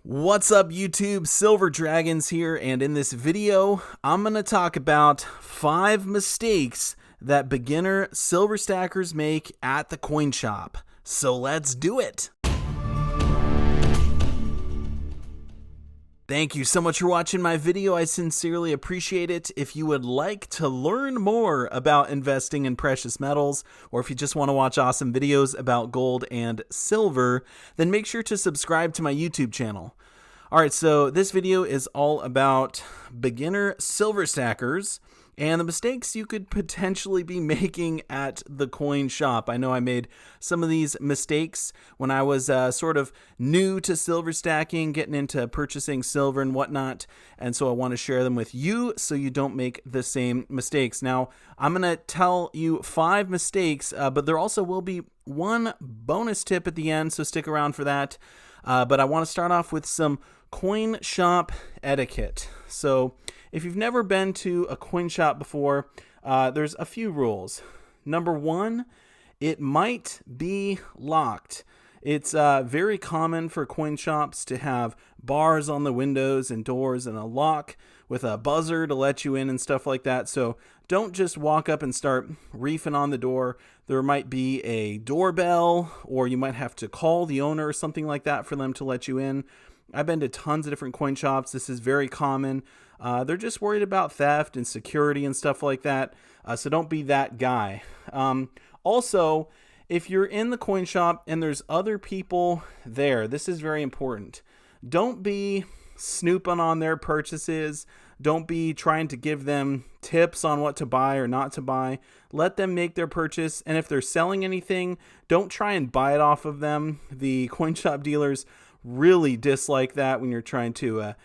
What's up YouTube, Silver Dragons here, and in this video, I'm going to talk about 5 mistakes that beginner silver stackers make at the coin shop. So let's do it! Thank you so much for watching my video. I sincerely appreciate it. If you would like to learn more about investing in precious metals, or if you just want to watch awesome videos about gold and silver, then make sure to subscribe to my YouTube channel. Alright, so this video is all about beginner silver stackers and the mistakes you could potentially be making at the coin shop. I know I made some of these mistakes when I was sort of new to silver stacking, getting into purchasing silver and whatnot, and so I want to share them with you so you don't make the same mistakes. Now, I'm going to tell you 5 mistakes, but there also will be one bonus tip at the end, so stick around for that. But I want to start off with some coin shop etiquette. So if you've never been to a coin shop before, there's a few rules. Number 1, it might be locked. It's very common for coin shops to have bars on the windows and doors and a lock with a buzzer to let you in and stuff like that. So don't just walk up and start reefing on the door. There might be a doorbell, or you might have to call the owner or something like that for them to let you in. I've been to tons of different coin shops. This is very common. They're just worried about theft and security and stuff like that. So don't be that guy. Also, if you're in the coin shop and there's other people there, this is very important. Don't be snooping on their purchases. Don't be trying to give them tips on what to buy or not to buy. Let them make their purchase. And if they're selling anything, don't try and buy it off of them. The coin shop dealers really dislike that when you're trying to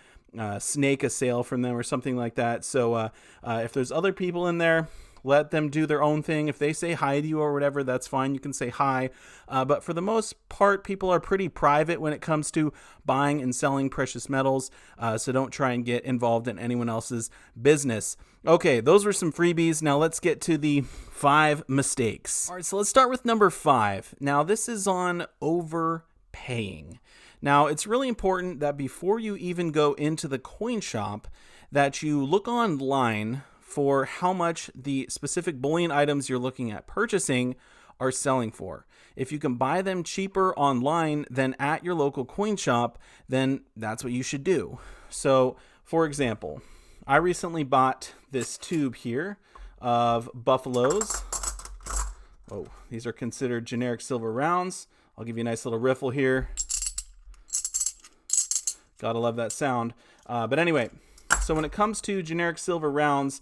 snake a sale from them or something like that. So if there's other people in there, let them do their own thing. If they say hi to you or whatever, that's fine. You can say hi. But for the most part, people are pretty private when it comes to buying and selling precious metals. So don't try and get involved in anyone else's business. Okay, those were some freebies. Now let's get to the 5 mistakes. All right, so let's start with number 5. Now this is on overpaying. Now, it's really important that before you even go into the coin shop, that you look online for how much the specific bullion items you're looking at purchasing are selling for. If you can buy them cheaper online than at your local coin shop, then that's what you should do. So, for example, I recently bought this tube here of buffaloes. Oh, these are considered generic silver rounds. I'll give you a nice little riffle here. Gotta love that sound. But anyway, so when it comes to generic silver rounds,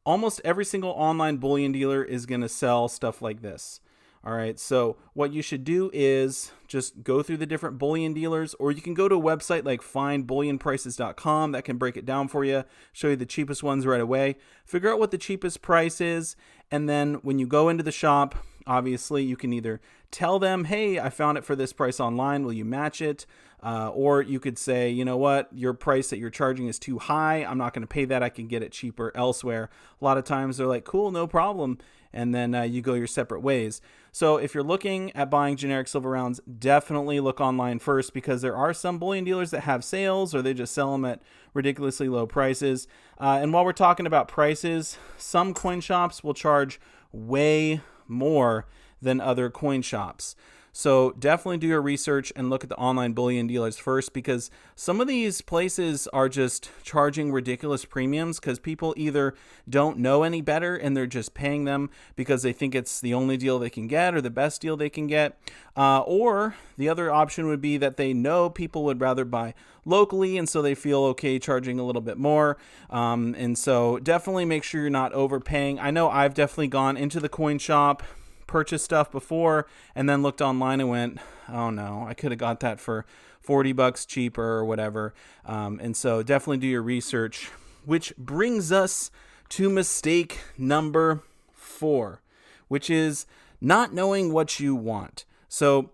almost every single online bullion dealer is going to sell stuff like this. All right, so what you should do is just go through the different bullion dealers, or you can go to a website like findbullionprices.com that can break it down for you, show you the cheapest ones right away. Figure out what the cheapest price is, and then when you go into the shop, obviously you can either tell them, hey, I found it for this price online, will you match it? Or you could say, you know what, your price that you're charging is too high, I'm not going to pay that, I can get it cheaper elsewhere. A lot of times they're like, cool, no problem, and then you go your separate ways. So if you're looking at buying generic silver rounds, definitely look online first, because there are some bullion dealers that have sales, or they just sell them at ridiculously low prices. And while we're talking about prices, some coin shops will charge way more than other coin shops. So definitely do your research and look at the online bullion dealers first, because some of these places are just charging ridiculous premiums because people either don't know any better and they're just paying them because they think it's the only deal they can get or the best deal they can get. Or the other option would be that they know people would rather buy locally, and so they feel okay charging a little bit more. And so definitely make sure you're not overpaying. I know I've definitely gone into the coin shop, purchased stuff before, and then looked online and went, oh no, I could have got that for $40 cheaper or whatever. And so definitely do your research, which brings us to mistake number 4, which is not knowing what you want. So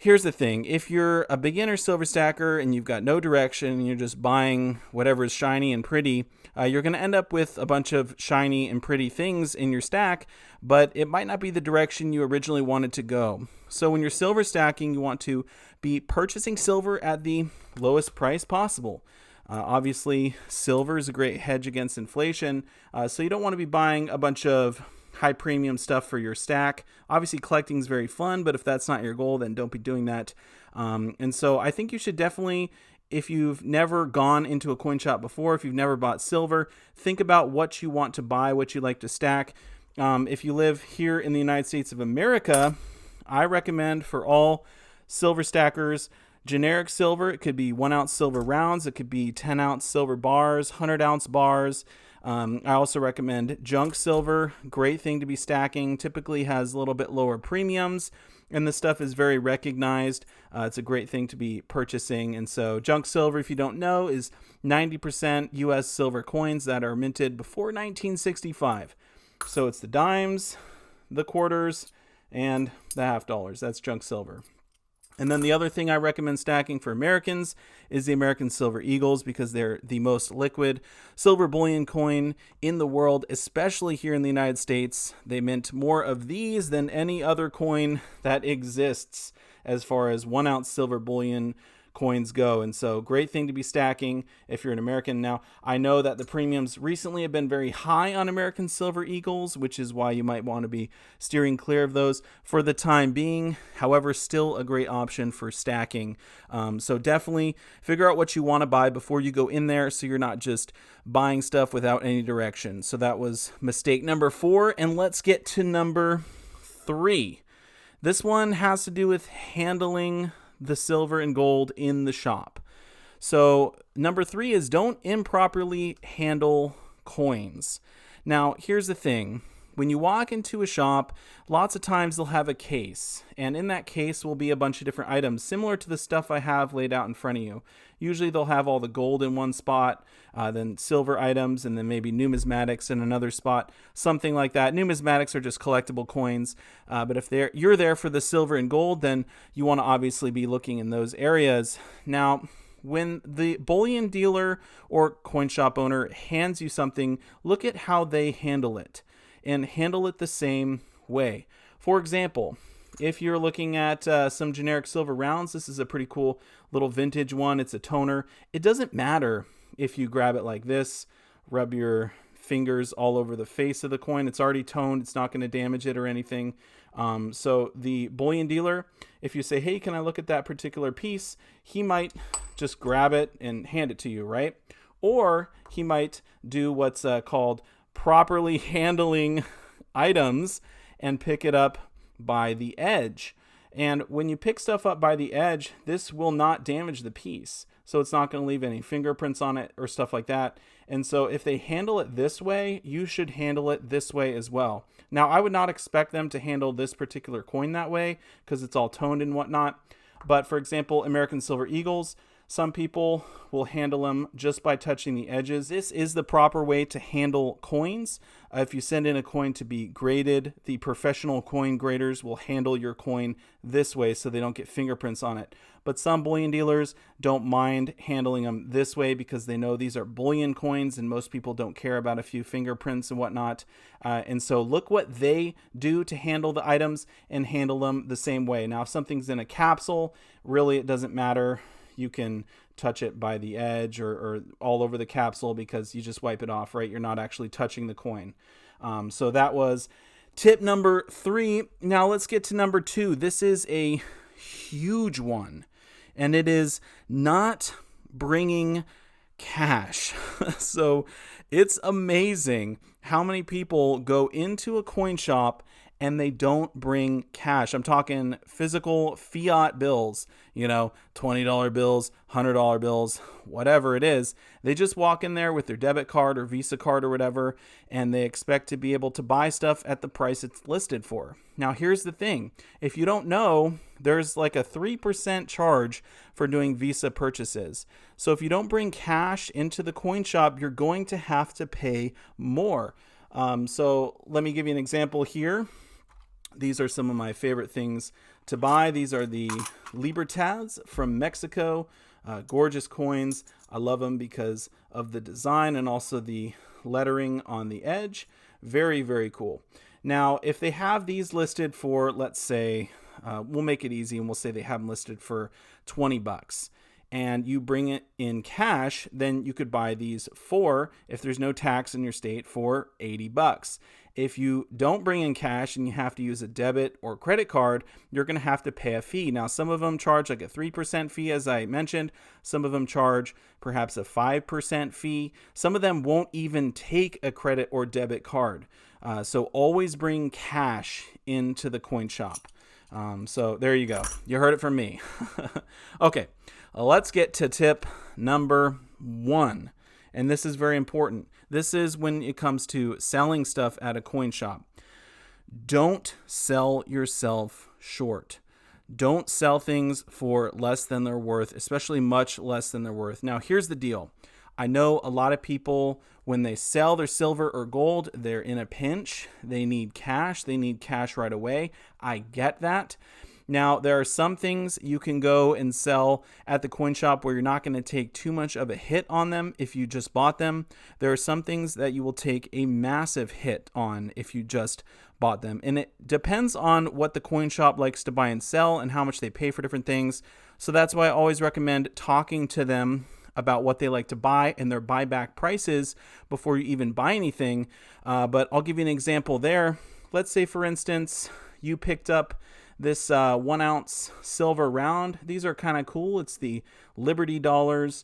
Here's the thing. If you're a beginner silver stacker and you've got no direction and you're just buying whatever is shiny and pretty, you're going to end up with a bunch of shiny and pretty things in your stack, but it might not be the direction you originally wanted to go. So when you're silver stacking, you want to be purchasing silver at the lowest price possible. Obviously, silver is a great hedge against inflation, so you don't want to be buying a bunch of high premium stuff for your stack. Obviously, collecting is very fun, but if that's not your goal, then don't be doing that. And so I think you should definitely, if you've never gone into a coin shop before, if you've never bought silver, think about what you want to buy, what you like to stack. If you live here in the United States of America, I recommend for all silver stackers, generic silver. It could be 1 ounce silver rounds. It could be 10 ounce silver bars, 100 ounce bars. I also recommend junk silver. Great thing to be stacking. Typically has a little bit lower premiums, and this stuff is very recognized. It's a great thing to be purchasing. And so junk silver, if you don't know, is 90% U.S. silver coins that are minted before 1965. So it's the dimes, the quarters, and the half dollars. That's junk silver. And then the other thing I recommend stacking for Americans is the American Silver Eagles, because they're the most liquid silver bullion coin in the world, especially here in the United States. They mint more of these than any other coin that exists as far as 1 ounce silver bullion coins go. And so great thing to be stacking if you're an American. Now, I know that the premiums recently have been very high on American Silver Eagles, which is why you might want to be steering clear of those for the time being. However, still a great option for stacking. So definitely figure out what you want to buy before you go in there, so you're not just buying stuff without any direction. So that was mistake number 4. And let's get to number 3. This one has to do with handling the silver and gold in the shop. So number 3 is don't improperly handle coins. Now, here's the thing. When you walk into a shop, lots of times they'll have a case, and in that case will be a bunch of different items similar to the stuff I have laid out in front of you. Usually they'll have all the gold in one spot, then silver items, and then maybe numismatics in another spot, something like that. Numismatics are just collectible coins, but if you're there for the silver and gold, then you want to obviously be looking in those areas. Now, when the bullion dealer or coin shop owner hands you something, look at how they handle it, and handle it the same way. For example, if you're looking at some generic silver rounds, this is a pretty cool little vintage one. It's a toner. It doesn't matter if you grab it like this, rub your fingers all over the face of the coin. It's already toned. It's not going to damage it or anything. So the bullion dealer, if you say, hey, can I look at that particular piece? He might just grab it and hand it to you, right? Or he might do what's called properly handling items and pick it up by the edge. And when you pick stuff up by the edge, this will not damage the piece. So it's not going to leave any fingerprints on it or stuff like that. And so if they handle it this way, you should handle it this way as well. Now, I would not expect them to handle this particular coin that way because it's all toned and whatnot. But for example, American Silver Eagles, some people will handle them just by touching the edges. This is the proper way to handle coins. If you send in a coin to be graded, the professional coin graders will handle your coin this way so they don't get fingerprints on it. But some bullion dealers don't mind handling them this way because they know these are bullion coins and most people don't care about a few fingerprints and whatnot. And so look what they do to handle the items and handle them the same way. Now, if something's in a capsule, really it doesn't matter. You can touch it by the edge or all over the capsule because you just wipe it off, right? You're not actually touching the coin. So that was tip number 3. Now let's get to number 2. This is a huge one, and it is not bringing cash. So it's amazing how many people go into a coin shop and they don't bring cash. I'm talking physical fiat bills, $20 bills, $100 bills, whatever it is. They just walk in there with their debit card or Visa card or whatever, and they expect to be able to buy stuff at the price it's listed for. Now, here's the thing. If you don't know, there's like a 3% charge for doing Visa purchases. So if you don't bring cash into the coin shop, you're going to have to pay more. So let me give you an example here. These are some of my favorite things to buy. These are the Libertads from Mexico. Gorgeous coins. I love them because of the design and also the lettering on the edge. Very, very cool. Now, if they have these listed for, let's say, we'll make it easy and we'll say they have them listed for 20 bucks. And you bring it in cash, then you could buy these for, if there's no tax in your state, for 80 bucks. If you don't bring in cash and you have to use a debit or credit card, you're going to have to pay a fee. Now, some of them charge like a 3% fee, as I mentioned. Some of them charge perhaps a 5% fee. Some of them won't even take a credit or debit card. So always bring cash into the coin shop. So there you go. You heard it from me. Okay, let's get to tip number 1. And this is very important. This is when it comes to selling stuff at a coin shop. Don't sell yourself short. Don't sell things for less than they're worth, especially much less than they're worth. Now, here's the deal. I know a lot of people, when they sell their silver or gold, they're in a pinch. They need cash. They need cash right away. I get that. Now, there are some things you can go and sell at the coin shop where you're not going to take too much of a hit on them if you just bought them. There are some things that you will take a massive hit on if you just bought them. And it depends on what the coin shop likes to buy and sell and how much they pay for different things. So that's why I always recommend talking to them about what they like to buy and their buyback prices before you even buy anything. But I'll give you an example there. Let's say, for instance, you picked up this 1 ounce silver round. These are kind of cool. It's the Liberty dollars.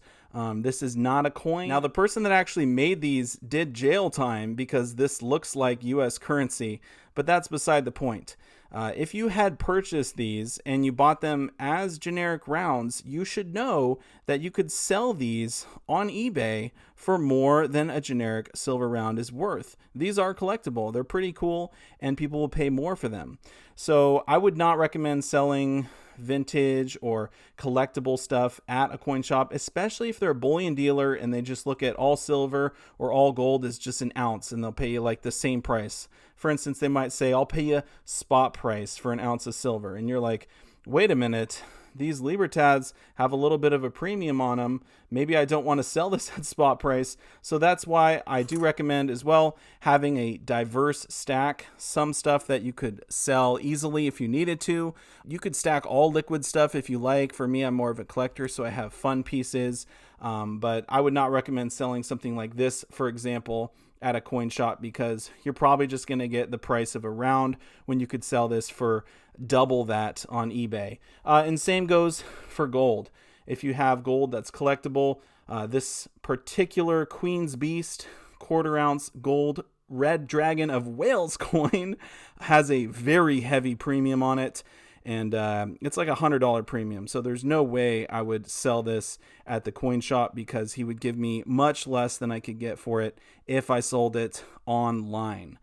This is not a coin. Now, the person that actually made these did jail time because this looks like US currency, but that's beside the point. If you had purchased these and you bought them as generic rounds, you should know that you could sell these on eBay for more than a generic silver round is worth. These are collectible. They're pretty cool, and people will pay more for them. So I would not recommend selling vintage or collectible stuff at a coin shop, especially if they're a bullion dealer and they just look at all silver or all gold as just an ounce and they'll pay you like the same price. For instance, they might say, I'll pay you spot price for an ounce of silver. And you're like, wait a minute, these Libertads have a little bit of a premium on them. Maybe I don't want to sell this at spot price. So that's why I do recommend as well having a diverse stack. Some stuff that you could sell easily if you needed to. You could stack all liquid stuff if you like. For me, I'm more of a collector, so I have fun pieces. But I would not recommend selling something like this, for example, at a coin shop, because you're probably just going to get the price of a round when you could sell this for double that on eBay. And same goes for gold. If you have gold that's collectible, this particular Queen's Beast 1/4 ounce gold Red Dragon of Wales coin has a very heavy premium on it. And it's like $100 premium. So there's no way I would sell this at the coin shop because he would give me much less than I could get for it if I sold it online.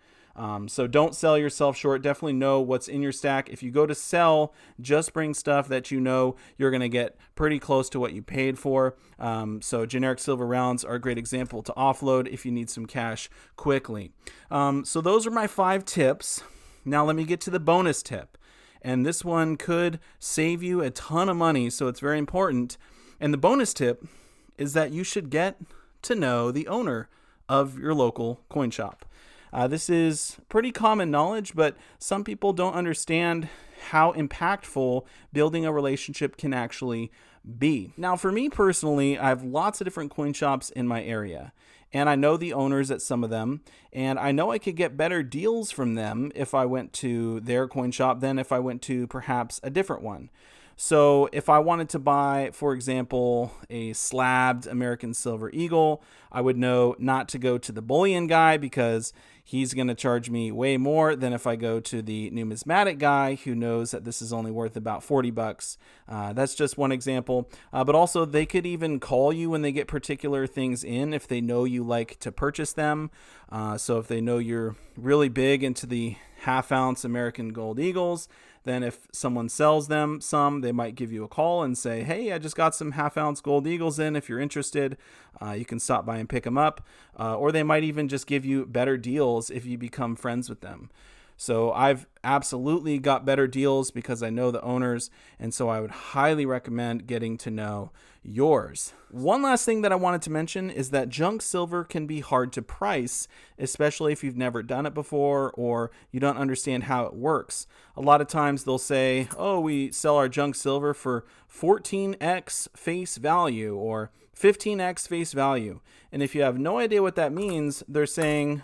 So don't sell yourself short. Definitely know what's in your stack. If you go to sell, just bring stuff that you know you're going to get pretty close to what you paid for. So generic silver rounds are a great example to offload if you need some cash quickly. So those are my 5 tips. Now let me get to the bonus tip. And this one could save you a ton of money, so it's very important. And the bonus tip is that you should get to know the owner of your local coin shop. This is pretty common knowledge, but some people don't understand how impactful building a relationship can actually be. Now, for me personally, I have lots of different coin shops in my area. And I know the owners at some of them, and I know I could get better deals from them if I went to their coin shop than if I went to perhaps a different one. So if I wanted to buy, for example, a slabbed American Silver Eagle, I would know not to go to the bullion guy because he's going to charge me way more than if I go to the numismatic guy who knows that this is only worth about 40 bucks. That's just one example. But also they could even call you when they get particular things in if they know you like to purchase them. So if they know you're really big into the 1/2 ounce American Gold Eagles, then if someone sells them some, they might give you a call and say, hey, I just got some 1/2 ounce Gold Eagles in. If you're interested, you can stop by and pick them up. Or they might even just give you better deals if you become friends with them. So I've absolutely got better deals because I know the owners, and so I would highly recommend getting to know yours. One last thing that I wanted to mention is that junk silver can be hard to price, especially if you've never done it before or you don't understand how it works. A lot of times they'll say, oh, we sell our junk silver for 14x face value or 15x face value. And if you have no idea what that means, they're saying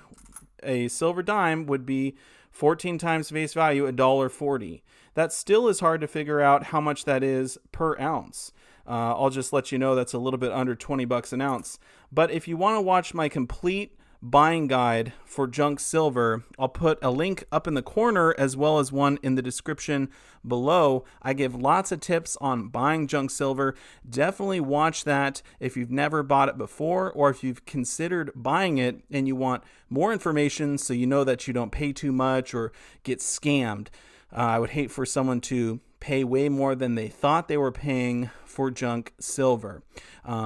a silver dime would be 14 times face value, $1.40. That still is hard to figure out how much that is per ounce. I'll just let you know that's a little bit under $20 an ounce. But if you want to watch my complete buying guide for junk silver, I'll put a link up in the corner as well as one in the description below. I give lots of tips on buying junk silver. Definitely watch that if you've never bought it before or if you've considered buying it and you want more information so you know that you don't pay too much or get scammed. I would hate for someone to pay way more than they thought they were paying for junk silver.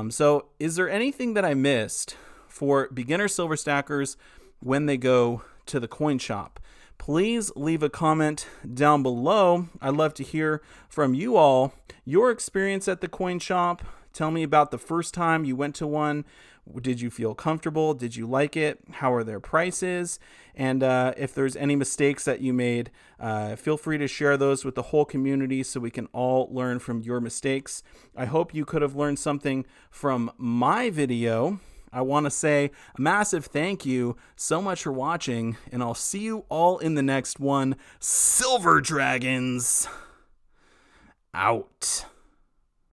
So is there anything that I missed for beginner silver stackers when they go to the coin shop? Please leave a comment down below. I'd love to hear from you all, your experience at the coin shop. Tell me about the first time you went to one. Did you feel comfortable? Did you like it? How are their prices? And if there's any mistakes that you made, feel free to share those with the whole community so we can all learn from your mistakes. I hope you could have learned something from my video. I want to say a massive thank you so much for watching, and I'll see you all in the next one. Silver Dragons out.